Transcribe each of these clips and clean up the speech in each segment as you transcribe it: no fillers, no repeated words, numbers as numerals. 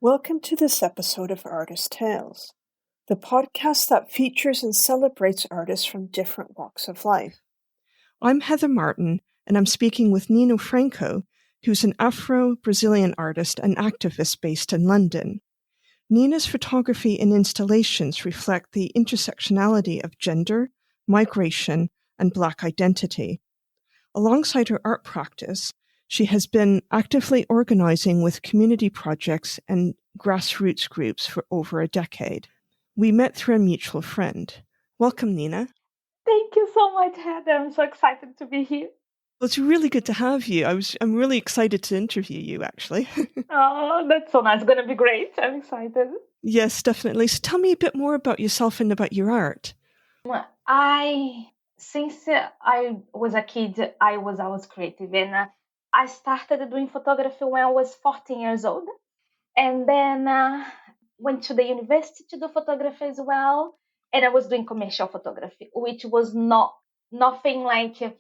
Welcome to this episode of Artist Tales, the podcast that features and celebrates artists from different walks of life. I'm Heather Martin, and I'm speaking with Nina Franco, who's an Afro-Brazilian artist and activist based in London. Nina's photography and installations reflect the intersectionality of gender, migration, and Black identity. Alongside her art practice, she has been actively organizing with community projects and grassroots groups for over a decade. We met through a mutual friend. Welcome, Nina. Thank you so much, Heather. I'm so excited to be here. Well, it's really good to have you. I'm really excited to interview you, actually. Oh, that's so nice. It's going to be great. I'm excited. Yes, definitely. So tell me a bit more about yourself and about your art. Since I was a kid, I was always creative, and I started doing photography when I was 14 years old, and then went to the university to do photography as well, and I was doing commercial photography, which was nothing like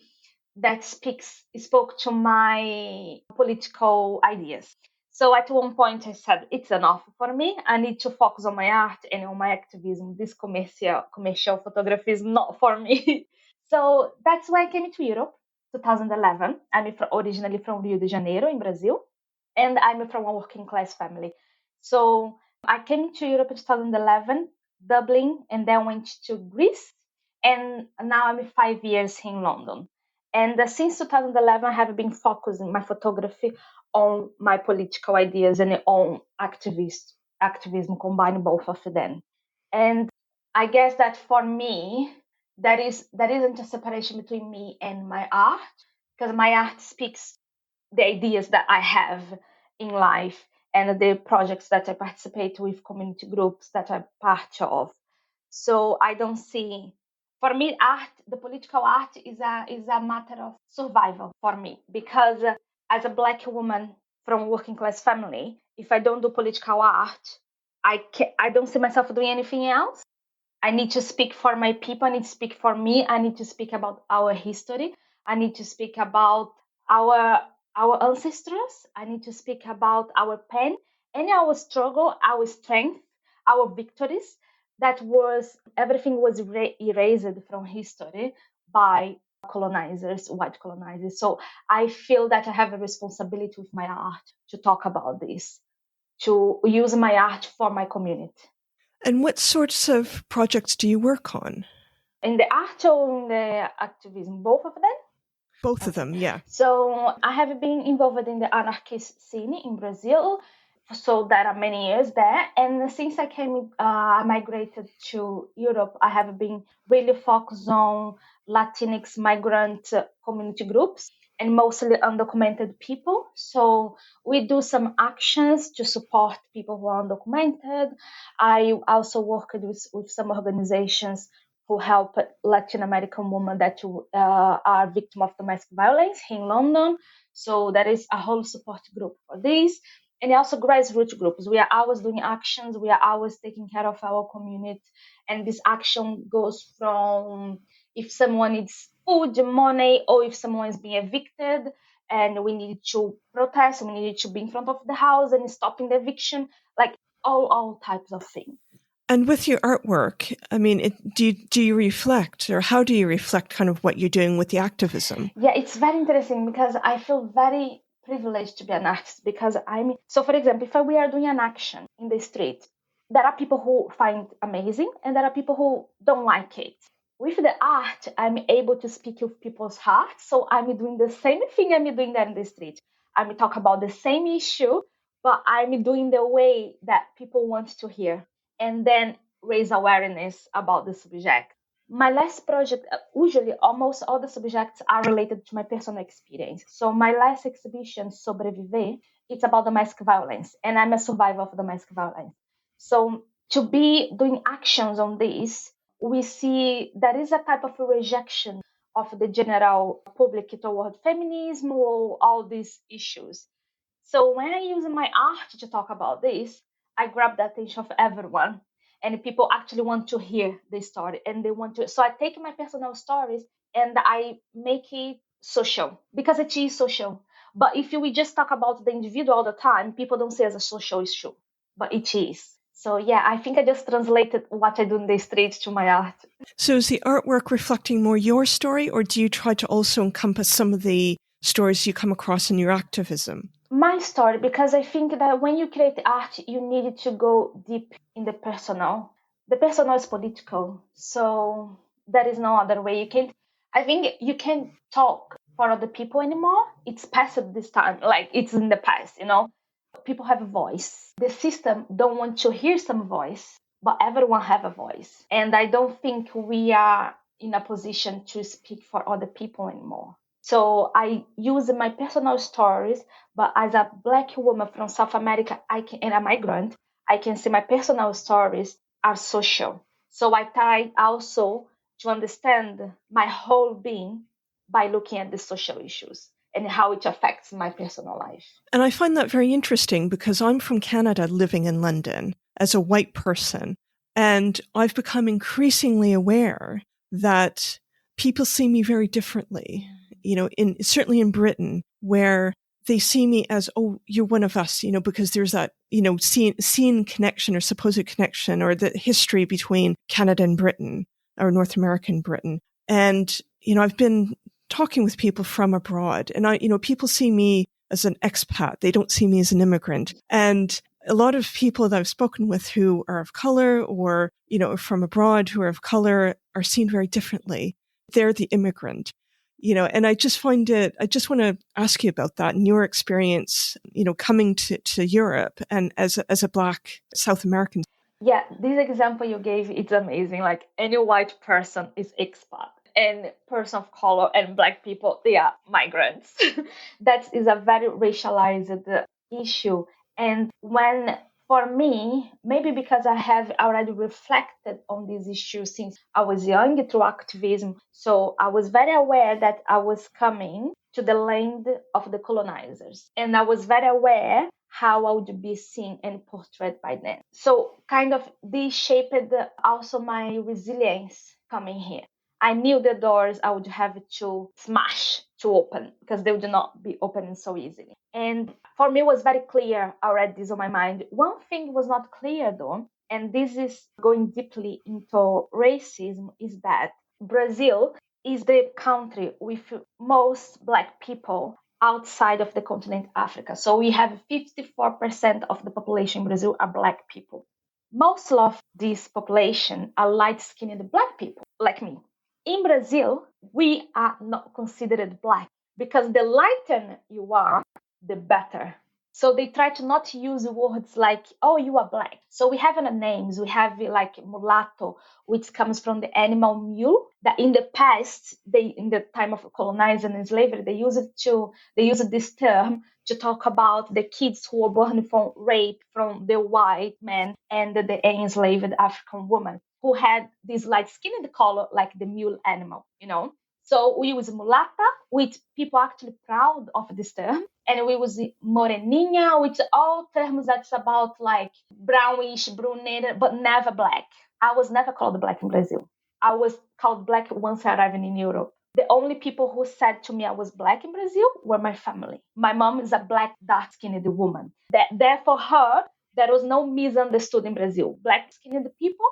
that spoke to my political ideas. So at one point I said, it's enough for me. I need to focus on my art and on my activism. This commercial photography is not for me. So that's why I came to Europe, 2011. I'm originally from Rio de Janeiro in Brazil, and I'm from a working class family. So I came to Europe in 2011, Dublin, and then went to Greece. And now I'm 5 years here in London. And since 2011, I have been focusing my photography on my political ideas and on activism, combining both of them. And I guess that for me, there isn't a separation between me and my art, because my art speaks the ideas that I have in life and the projects that I participate with, community groups that I'm part of. So I don't see, for me, art, the political art is a matter of survival for me, because as a Black woman from a working class family, if I don't do political art, I don't see myself doing anything else. I need to speak for my people. I need to speak for me. I need to speak about our history. I need to speak about our ancestors. I need to speak about our pain and our struggle, our strength, our victories. Everything was erased from history by colonizers, white colonizers. So I feel that I have a responsibility with my art to talk about this, to use my art for my community. And what sorts of projects do you work on? In the art or in the activism, both of them? Both of them, yeah. So I have been involved in the anarchist scene in Brazil. So there are many years there. And since I migrated to Europe, I have been really focused on Latinx migrant community groups and mostly undocumented people. So we do some actions to support people who are undocumented. I also worked with some organizations who help Latin American women that are victims of domestic violence here in London. So there is a whole support group for this. And also grassroots groups. We are always doing actions. We are always taking care of our community. And this action goes from if someone needs food, money, or if someone is being evicted and we need to protest, we need to be in front of the house and stopping the eviction, like all types of things. And with your artwork, I mean, do you reflect, or how do you reflect kind of what you're doing with the activism? Yeah, it's very interesting because I feel very privileged to be an artist because so for example, if we are doing an action in the street, there are people who find amazing and there are people who don't like it. With the art, I'm able to speak with people's hearts. So I'm doing the same thing I'm doing there in the street. I'm talk about the same issue, but I'm doing the way that people want to hear and then raise awareness about the subject. My last project, usually almost all the subjects are related to my personal experience. So my last exhibition, Sobreviver, it's about domestic violence, and I'm a survivor of domestic violence. So to be doing actions on this, we see there is a type of a rejection of the general public toward feminism or all these issues. So when I use my art to talk about this, I grab the attention of everyone and people actually want to hear the story and they want to. So I take my personal stories and I make it social because it is social. But if we just talk about the individual all the time, people don't see it as a social issue. but it is. So yeah, I think I just translated what I do in the streets to my art. So is the artwork reflecting more your story, or do you try to also encompass some of the stories you come across in your activism? My story, because I think that when you create art, you need to go deep in the personal. The personal is political, so there is no other way. I think you can't talk for other people anymore. It's past this time, like it's in the past, People have a voice. The system don't want to hear some voice, but everyone have a voice. And I don't think we are in a position to speak for other people anymore. So I use my personal stories, but as a Black woman from South America, and a migrant, I can see my personal stories are social. So I try also to understand my whole being by looking at the social issues and how it affects my personal life. And I find that very interesting because I'm from Canada living in London as a white person. And I've become increasingly aware that people see me very differently, certainly in Britain, where they see me as, oh, you're one of us, because there's that, seen connection or supposed connection or the history between Canada and Britain or North American Britain. And, I've been talking with people from abroad and people see me as an expat. They don't see me as an immigrant. And a lot of people that I've spoken with who are of color or, from abroad who are of color are seen very differently. They're the immigrant, and I just want to ask you about that and your experience, coming to Europe and as a Black South American. Yeah, this example you gave, it's amazing. Like any white person is expat and person of color and Black people, they are migrants. That is a very racialized issue. And for me, maybe because I have already reflected on this issue since I was young through activism, so I was very aware that I was coming to the land of the colonizers. And I was very aware how I would be seen and portrayed by them. So kind of this shaped also my resilience coming here. I knew the doors I would have to smash to open because they would not be opening so easily. And for me, it was very clear. I read this on my mind. One thing was not clear though, and this is going deeply into racism, is that Brazil is the country with most Black people outside of the continent Africa. So we have 54% of the population in Brazil are Black people. Most of this population are light-skinned Black people, like me. In Brazil, we are not considered Black because the lighter you are, the better. So they try to not use words like, oh, you are Black. So we have names. We have like mulatto, which comes from the animal mule. That in the past, in the time of colonizing and slavery, they used this term to talk about the kids who were born from rape from the white man and the enslaved African woman who had this light-skinned color like the mule animal, So we use mulata, which people are actually proud of this term. And we use moreninha, which all terms that's about like brownish, brunette, but never Black. I was never called Black in Brazil. I was called Black once I arrived in Europe. The only people who said to me I was Black in Brazil were my family. My mom is a Black, dark-skinned woman. Therefore, her, there was no misunderstood in Brazil. Black-skinned people,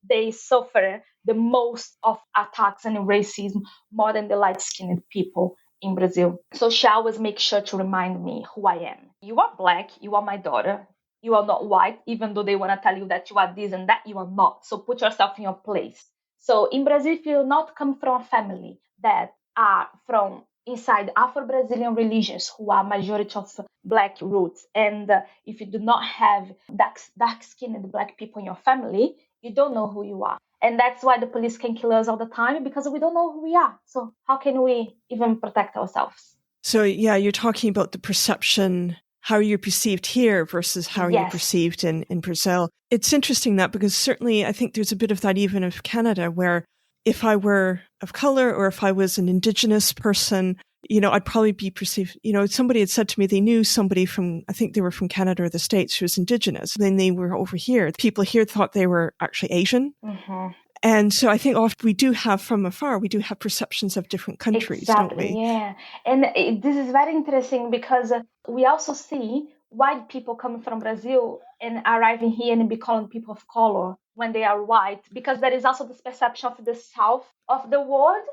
they suffer the most of attacks and racism more than the light-skinned people in Brazil. So she always makes sure to remind me who I am. You are Black, you are my daughter. You are not white, even though they want to tell you that you are this and that, you are not. So put yourself in your place. So in Brazil, if you not come from a family that are from inside Afro-Brazilian religions who are majority of Black roots, and if you do not have dark-skinned Black people in your family, you don't know who you are. And that's why the police can kill us all the time, because we don't know who we are. So how can we even protect ourselves? So yeah, you're talking about the perception, how you're perceived here versus how you're perceived in Brazil. It's interesting that because certainly I think there's a bit of that even of Canada, where if I were of color or if I was an Indigenous person, I'd probably be perceived, somebody had said to me they knew somebody from, I think they were from Canada or the States who was Indigenous. Then they were over here. People here thought they were actually Asian. Mm-hmm. And so I think often we do have from afar, we do have perceptions of different countries, don't we? Yeah. And this is very interesting because we also see white people coming from Brazil and arriving here and be calling people of color when they are white, because there is also this perception of the south of the world.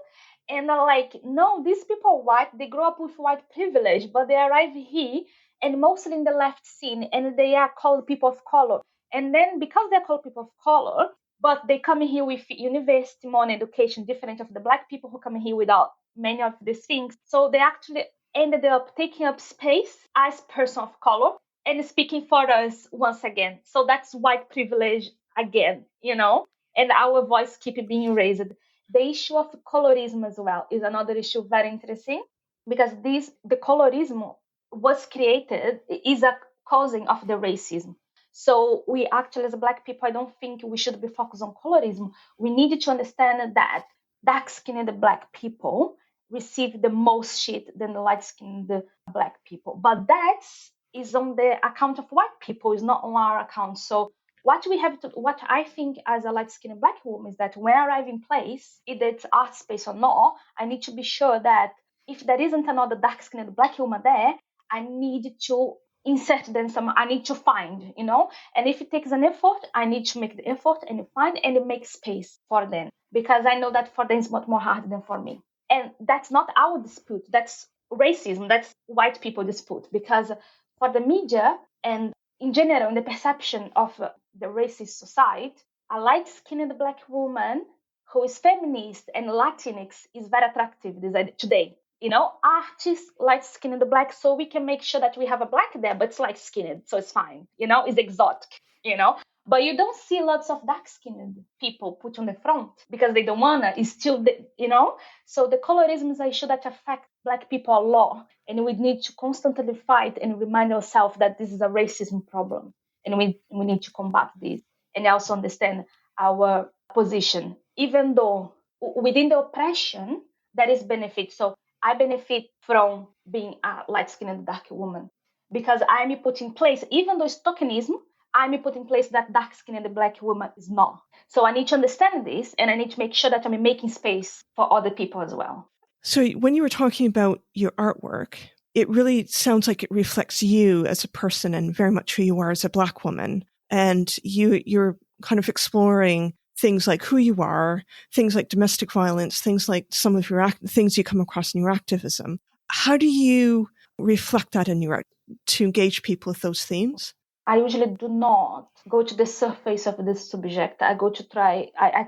And they're like, no, these people are white, they grow up with white privilege, but they arrive here and mostly in the left scene, and they are called people of color. And then because they're called people of color, but they come here with university, money, education, different of the black people who come here without many of these things. So they actually ended up taking up space as person of color and speaking for us once again. So that's white privilege again, and our voice keep being raised. The issue of colorism as well is another issue very interesting, because the colorism was created, is a causing of the racism. So we actually, as black people, I don't think we should be focused on colorism. We need to understand that dark-skinned black people receive the most shit than the light-skinned black people. But that is on the account of white people, is not on our account. So what I think as a light-skinned black woman is that when I arrive in place, either it's art space or not, I need to be sure that if there isn't another dark-skinned black woman there, I need to insert them some, I need to find, and if it takes an effort, I need to make the effort and find and make space for them, because I know that for them it's much more hard than for me. And that's not our dispute, that's racism, that's white people dispute, because for the media and in general, in the perception of the racist society, a light-skinned black woman who is feminist and Latinx is very attractive today. Artists light-skinned black, so we can make sure that we have a black there, but it's light-skinned, so it's fine. It's exotic. But you don't see lots of dark-skinned people put on the front because they don't wanna. It's still, So the colorism is an issue that affects black people a lot, and we need to constantly fight and remind ourselves that this is a racism problem, and we need to combat this, and also understand our position, even though within the oppression there is benefit. So I benefit from being a light-skinned dark woman because I'm put in place, even though it's tokenism, I'm put in place that dark-skinned black woman is not. So I need to understand this, and I need to make sure that I'm making space for other people as well. So when you were talking about your artwork, it really sounds like it reflects you as a person and very much who you are as a black woman. And you're kind of exploring things like who you are, things like domestic violence, things like some of your things you come across in your activism. How do you reflect that in your art to engage people with those themes? I usually do not go to the surface of the subject. I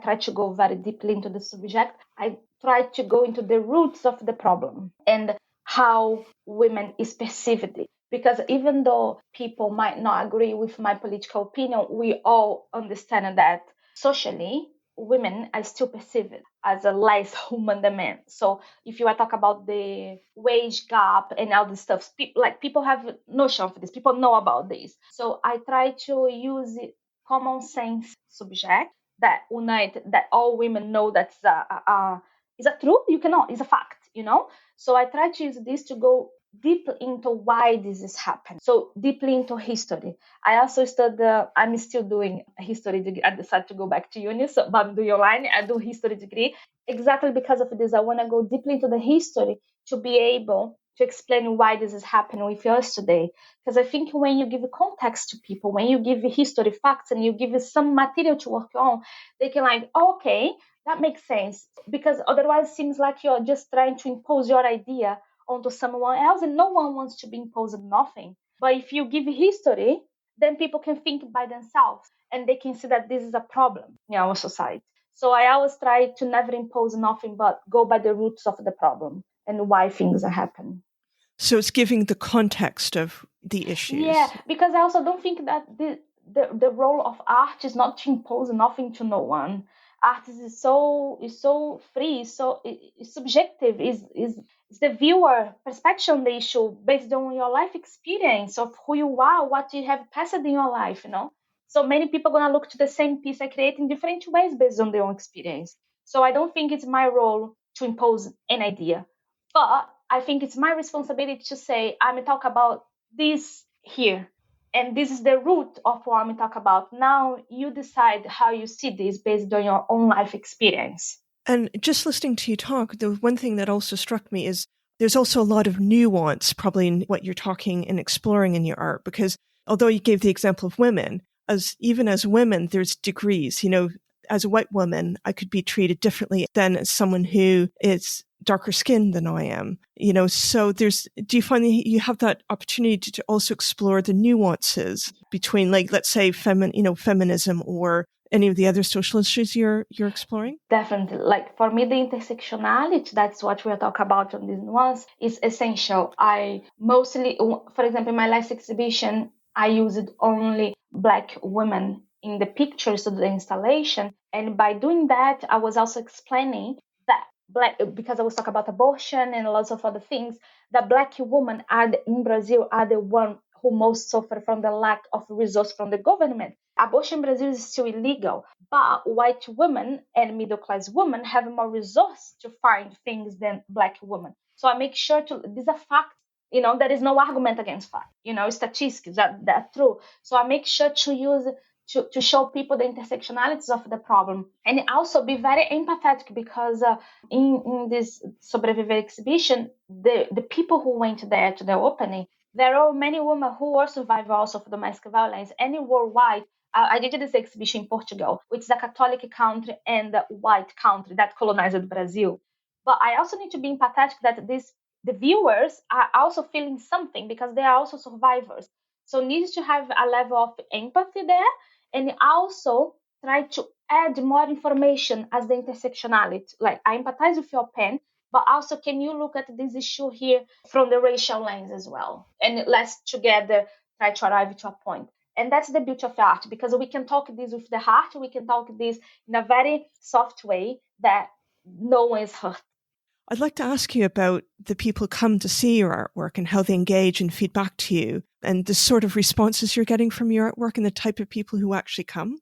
try to go very deeply into the subject. I try to go into the roots of the problem and how women is perceived. Because even though people might not agree with my political opinion, we all understand that socially, women are still perceived as a less human than men. So if you talk about the wage gap and all this stuff, people have notion of this, people know about this. So I try to use common sense subject that unite, that all women know that's is a truth, you cannot, it's a fact, So I try to use this to go deep into why this is happening. So deeply into history. I also I'm still doing a history degree. I decided to go back to uni, but I'm doing online. I do history degree exactly because of this. I want to go deeply into the history to be able to explain why this is happening with us today. Because I think when you give context to people, when you give history facts and you give some material to work on, they can okay, that makes sense. Because otherwise it seems like you're just trying to impose your idea onto someone else, and no one wants to be imposed nothing. But if you give history, then people can think by themselves and they can see that this is a problem in our society. So I always try to never impose nothing, but go by the roots of the problem and why things are happening. So it's giving the context of the issues. Yeah, because I also don't think that the role of art is not to impose nothing to no one. Art is so free, so it's subjective, is the viewer perspective on the issue based on your life experience of who you are, what you have passed in your life, So many people are gonna look to the same piece I create in different ways based on their own experience. So I don't think it's my role to impose an idea, but I think it's my responsibility to say I'm gonna talk about this here. And this is the root of what I'm talking about. Now you decide how you see this based on your own life experience. And just listening to you talk, the one thing that also struck me is there's also a lot of nuance probably in what you're talking and exploring in your art, because although you gave the example of women, even as women, there's degrees. As a white woman, I could be treated differently than as someone who is darker skinned than I am. So do you find that you have that opportunity to also explore the nuances between, like, let's say, feminism or any of the other social issues you're exploring? Definitely. Like for me, the intersectionality, that's what we'll talk about on this nuance, is essential. I mostly, for example, in my last exhibition, I used only Black women in the pictures of the installation. And by doing that, I was also explaining that Black, because I was talking about abortion and lots of other things, that Black women in Brazil are the one who most suffer from the lack of resource from the government. Abortion in Brazil is still illegal, but white women and middle class women have more resource to find things than Black women. So I make sure these are facts. There is no argument against fact. Statistics that are true. So I make sure to use to show people the intersectionalities of the problem, and also be very empathetic, because in this Sobreviver exhibition, the people who went there to the opening, there are many women who were survivors also of domestic violence, and worldwide. I did this exhibition in Portugal, which is a Catholic country and a white country that colonized Brazil. But I also need to be empathetic that the viewers are also feeling something, because they are also survivors. So needs to have a level of empathy there, and also try to add more information as the intersectionality. Like, I empathize with your pen, but also can you look at this issue here from the racial lens as well? And let's together try to arrive to a point. And that's the beauty of art, because we can talk this with the heart, we can talk this in a very soft way that no one is hurt. I'd like to ask you about the people who come to see your artwork and how they engage and feed back to you, and the sort of responses you're getting from your artwork and the type of people who actually come.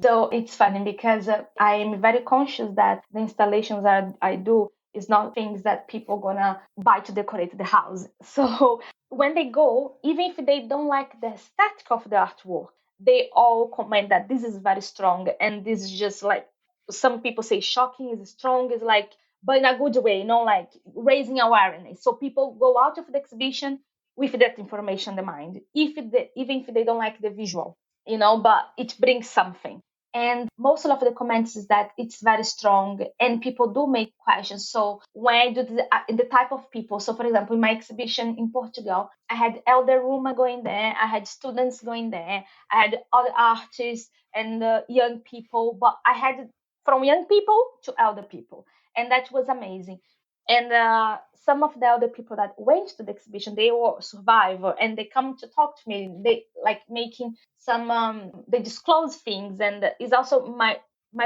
So it's funny, because I'm very conscious that the installations I do is not things that people gonna buy to decorate the house. So when they go, even if they don't like the aesthetic of the artwork, they all comment that this is very strong, and this is just like, some people say shocking, is strong, is like, but in a good way, like raising awareness. So people go out of the exhibition with that information in the mind, even if they don't like the visual, but it brings something. And most of the comments is that it's very strong, and people do make questions. So when I do the type of people, so for example, in my exhibition in Portugal, I had elder women going there, I had students going there, I had other artists and young people, but I had from young people to elder people, and that was amazing. And some of the other people that went to the exhibition, they were survivor, and they come to talk to me. They like making some, they disclose things, and it's also my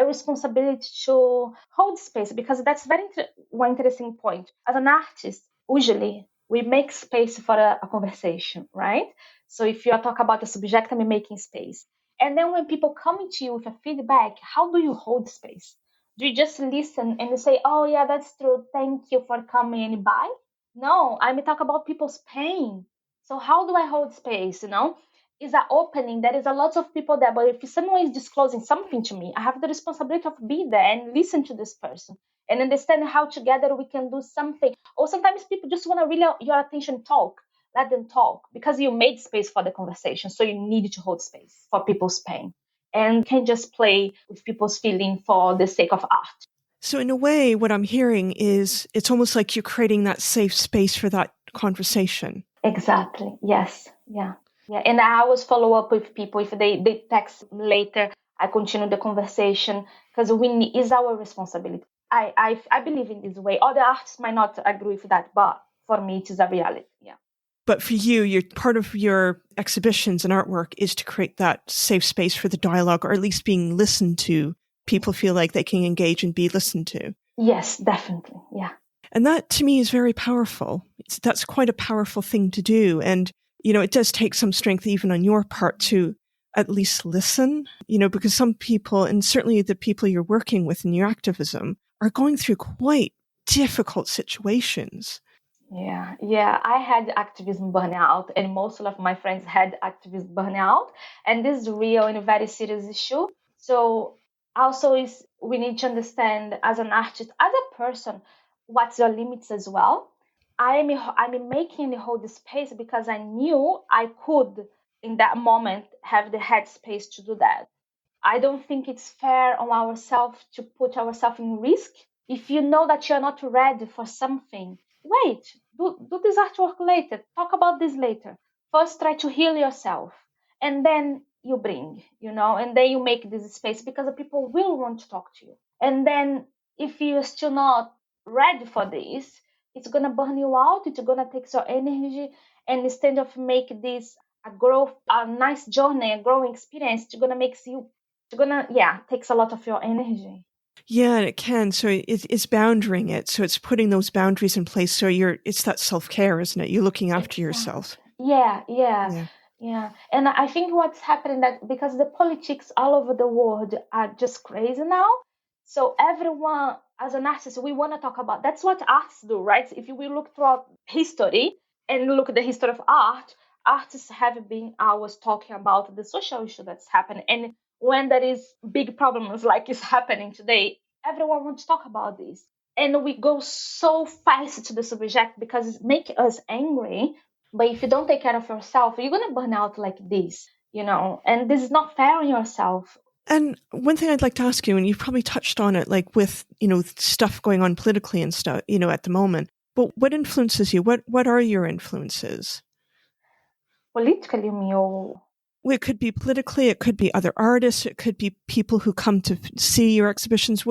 responsibility to hold space, because that's one interesting point. As an artist, usually we make space for a conversation, right? So if you are talking about the subject, I'm making space. And then when people come to you with a feedback, how do you hold space? Do you just listen and say, oh yeah, that's true, thank you for coming and buy? No, I'm talking about people's pain. So how do I hold space? Is an opening. There is a lot of people there, but if someone is disclosing something to me, I have the responsibility of be there and listen to this person and understand how together we can do something. Or sometimes people just want to really your attention, talk. Let them talk, because you made space for the conversation. So you need to hold space for people's pain, and can't just play with people's feeling for the sake of art. So in a way, what I'm hearing is it's almost like you're creating that safe space for that conversation. Exactly. Yes. Yeah. Yeah. And I always follow up with people. If they text later, I continue the conversation, because is our responsibility. I believe in this way. Other artists might not agree with that, but for me, it is a reality. Yeah. But for you, part of your exhibitions and artwork is to create that safe space for the dialogue, or at least being listened to. People feel like they can engage and be listened to. Yes, definitely. Yeah. And that to me is very powerful. That's quite a powerful thing to do. And, it does take some strength even on your part to at least listen, because some people, and certainly the people you're working with in your activism, are going through quite difficult situations. Yeah, yeah. I had activism burnout, and most of my friends had activism burnout, and this is real and a very serious issue. So also is we need to understand as an artist, as a person, what's your limits as well. I'm making the whole space because I knew I could in that moment have the headspace to do that. I don't think it's fair on ourselves to put ourselves in risk. If you know that you're not ready for something, wait, do this artwork later, talk about this later. First, try to heal yourself, and then you bring, and then you make this space because the people will want to talk to you. And then if you're still not ready for this, it's gonna burn you out, it's gonna take your energy, and instead of make this a growth, a nice journey, a growing experience, takes a lot of your energy. Yeah, and it can. So it's boundarying it. So it's putting those boundaries in place. So it's that self-care, isn't it? You're looking after yourself. Yeah. And I think what's happening that because the politics all over the world are just crazy now. So everyone, as an artist, we want to talk about. That's what artists do, right? If we look throughout history and look at the history of art, artists have been always talking about the social issue that's happening. And when there is big problems like is happening today, everyone wants to talk about this. And we go so fast to the subject because it makes us angry. But if you don't take care of yourself, you're gonna burn out like this. And this is not fair on yourself. And one thing I'd like to ask you, and you've probably touched on it, like with, stuff going on politically and stuff, at the moment, but what influences you? What are your influences? Politically, me or Well, it could be politically, it could be other artists, it could be people who come to see your exhibitions,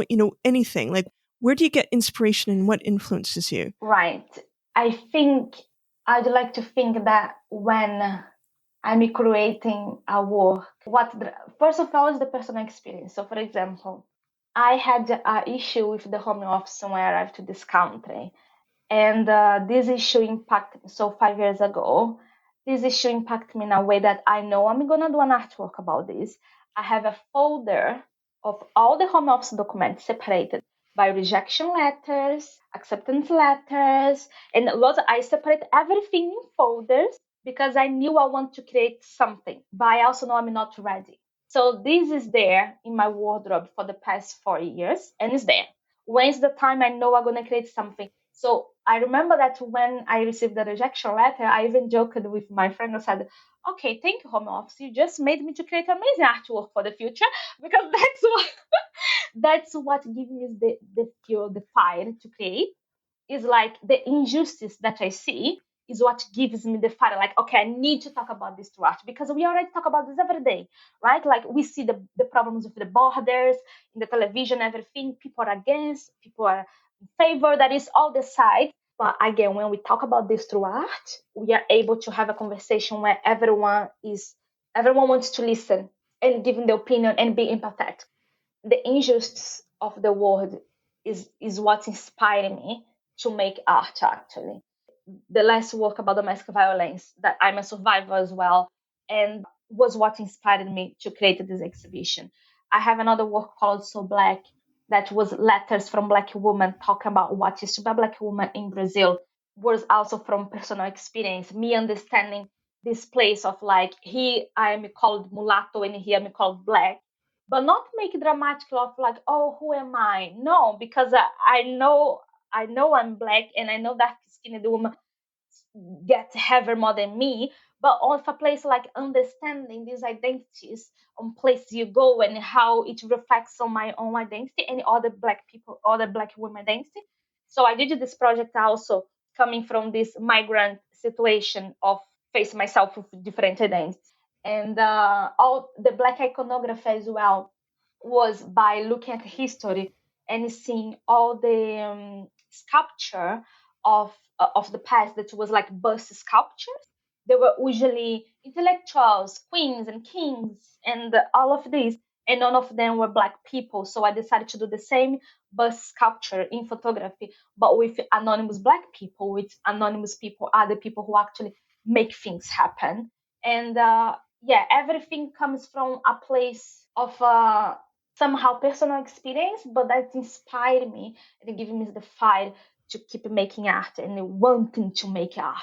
anything. Like, where do you get inspiration and what influences you? right. I think I'd like to think that when I'm creating a work, first of all is the personal experience. So, for example, I had an issue with the home office when I arrived to this country, and this issue impacted me. So 5 years ago, this issue impacted me in a way that I know I'm gonna do an artwork about this. I have a folder of all the home office documents separated by rejection letters, acceptance letters, and I separate everything in folders because I knew I want to create something, but I also know I'm not ready. So this is there in my wardrobe for the past 4 years, and it's there. When's the time I know I'm gonna create something? So I remember that when I received the rejection letter, I even joked with my friend and said, "Okay, thank you, home office. You just made me to create amazing artwork for the future because that's what that's what gives me the fuel, the fire to create. Is like the injustice that I see is what gives me the fire. Like, okay, I need to talk about this to art because we already talk about this every day, right? Like we see the problems with the borders in the television, everything. People are against, people are in favor. That is all the sides. But again, when we talk about this through art, we are able to have a conversation where everyone wants to listen and give the opinion and be empathetic. The injustice of the world is what inspired me to make art. Actually, the last work about domestic violence, that I'm a survivor as well, and was what inspired me to create this exhibition. I have another work called So Black, that was letters from Black women talking about what is to be a Black woman in Brazil. Was also from personal experience, me understanding this place of like, here I am called mulatto and here I'm called Black, but not make it dramatic of like, oh, who am I? No, because I know I'm Black, and I know that skinned woman get heavier more than me. But of a place like understanding these identities on places you go and how it reflects on my own identity and other Black people, other Black women identity. So I did this project also coming from this migrant situation of facing myself with different identities. And all the Black iconography as well was by looking at history and seeing all the sculpture of the past that was like bust sculptures. They were usually intellectuals, queens and kings, and all of these, and none of them were Black people. So I decided to do the same bust sculpture in photography, but with anonymous Black people, with anonymous people, other people who actually make things happen. And everything comes from a place of somehow personal experience, but that inspired me and gave me the fire to keep making art and wanting to make art.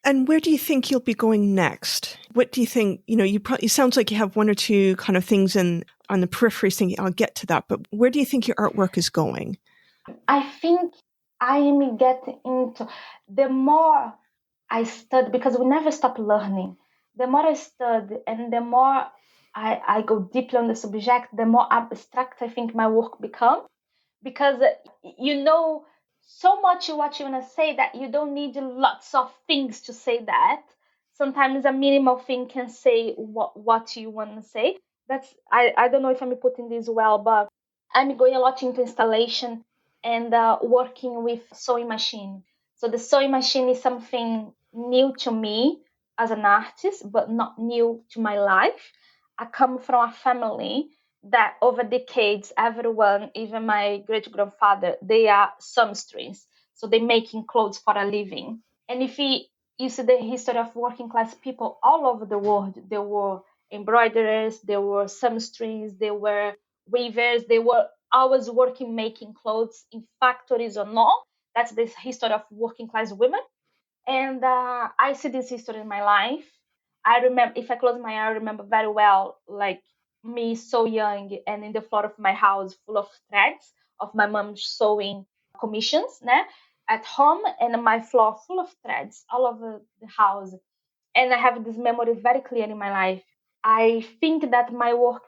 And where do you think you'll be going next? What do you think? It sounds like you have one or two kind of things on the periphery thinking, I'll get to that. But where do you think your artwork is going? I think I am getting into the more I study, because we never stop learning. the more I study and the more I go deeply on the subject, the more abstract I think my work becomes. Because you know so much what you want to say that you don't need lots of things to say that. Sometimes a minimal thing can say what you want to say. I don't know if I'm putting this well, but I'm going a lot into installation and working with sewing machine. So the sewing machine is something new to me as an artist, but not new to my life. I come from a family that over decades, everyone, even my great grandfather, they are seamstresses. So they're making clothes for a living. And if you see the history of working class people all over the world, there were embroiderers, there were seamstresses, there were weavers, they were always working making clothes in factories or not. That's the history of working class women. And I see this history in my life. I remember, if I close my eye, I remember very well, like me so young and in the floor of my house full of threads of my mom sewing commissions, né? At home, and my floor full of threads all over the house. And I have this memory very clear in my life. I think that my work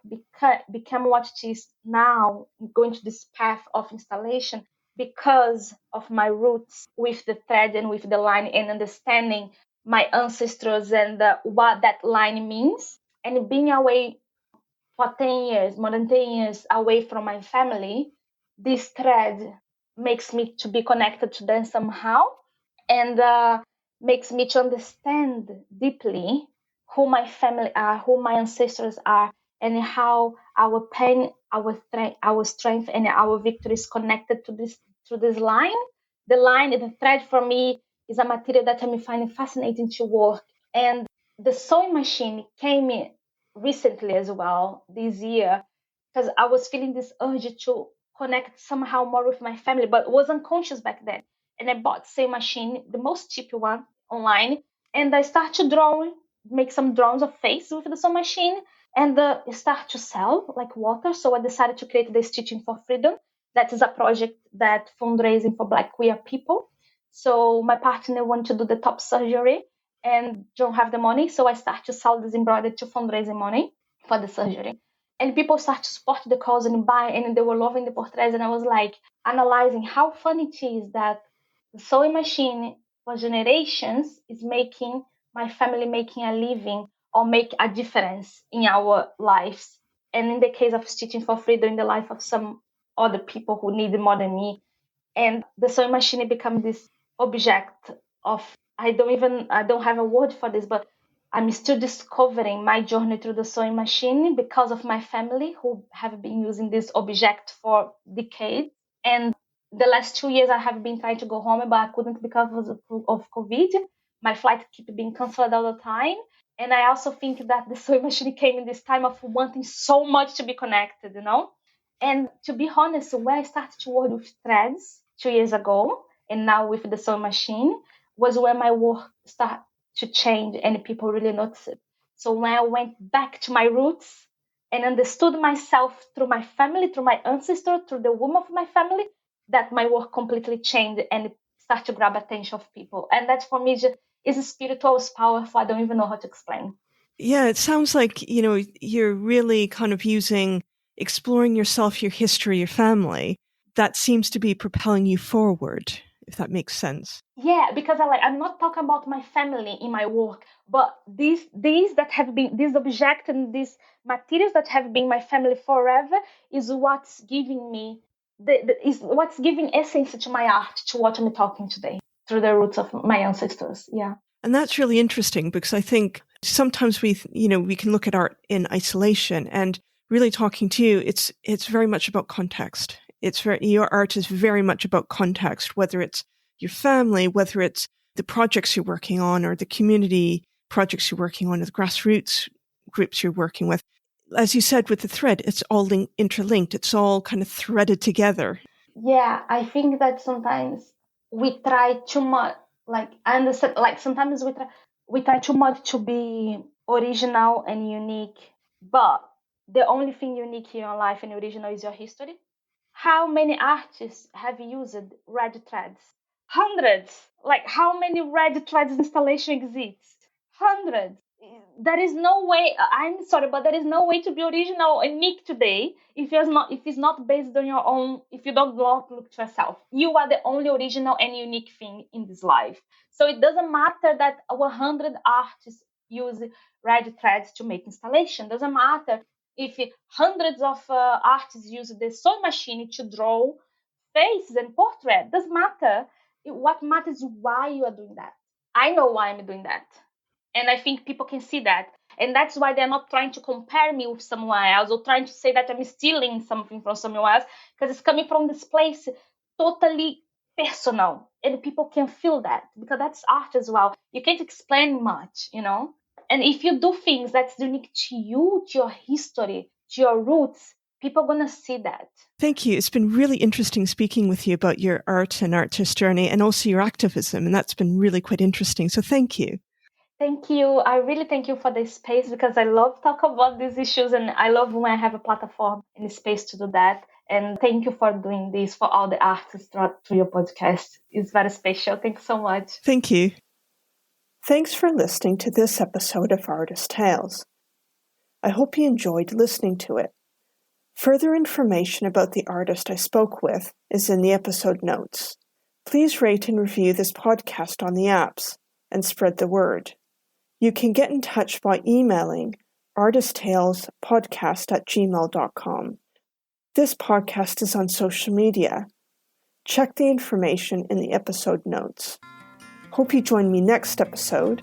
became what it is now, going to this path of installation because of my roots with the thread and with the line and understanding my ancestors and what that line means. And being away for 10 years, more than 10 years away from my family, this thread makes me to be connected to them somehow and makes me to understand deeply who my family are, who my ancestors are, and how our pain, our strength, and our victory is connected to this through this line. The line, the thread for me is a material that I'm finding fascinating to work. And the sewing machine came in recently as well this year because I was feeling this urge to connect somehow more with my family, but was unconscious back then. And I bought sewing machine, the most cheap one online, and I start to draw, make some drawings of face with the sewing machine, and start to sell like water. So I decided to create the Stitching for Freedom. That is a project that fundraising for Black queer people. So my partner wanted to do the top surgery and don't have the money, so I start to sell this embroidery to fundraising money for the surgery. And people start to support the cause and buy, and they were loving the portraits. And I was like analyzing how funny it is that the sewing machine for generations is making my family making a living or make a difference in our lives. And in the case of Stitching for Freedom, in the life of some other people who need it more than me. And the sewing machine become this object of I don't have a word for this, but I'm still discovering my journey through the sewing machine because of my family who have been using this object for decades. And the last 2 years I have been trying to go home, but I couldn't because of COVID. My flight keep being cancelled all the time. And I also think that the sewing machine came in this time of wanting so much to be connected, you know? And to be honest, when I started to work with threads 2 years ago, and now with the sewing machine, was when my work started to change and people really noticed it. So when I went back to my roots and understood myself through my family, through my ancestor, through the womb of my family, that my work completely changed and it started to grab attention of people. And that for me is spiritual, is powerful. I don't even know how to explain. Yeah, it sounds like, you're really kind of exploring yourself, your history, your family. That seems to be propelling you forward, if that makes sense. Yeah, because I'm not talking about my family in my work, but these that have been these objects and these materials that have been my family forever is what's giving me is what's giving essence to my art, to what I'm talking today through the roots of my ancestors. Yeah. And that's really interesting because I think sometimes we can look at art in isolation, and really talking to you, it's very much about context. Your art is very much about context, whether it's your family, whether it's the projects you're working on or the community projects you're working on, or the grassroots groups you're working with. As you said with the thread, it's all interlinked. It's all kind of threaded together. Yeah, I think that sometimes we try too much. Like I understand, like sometimes we try too much to be original and unique, but the only thing unique in your life and original is your history. How many artists have used red threads? Hundreds. Like how many red threads installation exists? Hundreds. there is no way, I'm sorry, but there is no way to be original and unique today if it's not based on your own, if you don't look to yourself. You are the only original and unique thing in this life. So it doesn't matter that 100 artists use red threads to make installation. Doesn't matter if hundreds of artists use the sewing machine to draw faces and portrait. Doesn't matter. What matters is why you are doing that. I know why I'm doing that. And I think people can see that. And that's why they're not trying to compare me with someone else or trying to say that I'm stealing something from someone else, because it's coming from this place totally personal. And people can feel that, because that's art as well. You can't explain much, you know? And if you do things that's unique to you, to your history, to your roots, people are going to see that. Thank you. It's been really interesting speaking with you about your art and artist journey and also your activism. And that's been really quite interesting. So thank you. Thank you. I really thank you for this space, because I love talk about these issues, and I love when I have a platform and a space to do that. And thank you for doing this for all the artists through your podcast. It's very special. Thanks so much. Thank you. Thanks for listening to this episode of Artist Tales. I hope you enjoyed listening to it. Further information about the artist I spoke with is in the episode notes. Please rate and review this podcast on the apps and spread the word. You can get in touch by emailing artisttalespodcast@gmail.com. This podcast is on social media. Check the information in the episode notes. Hope you join me next episode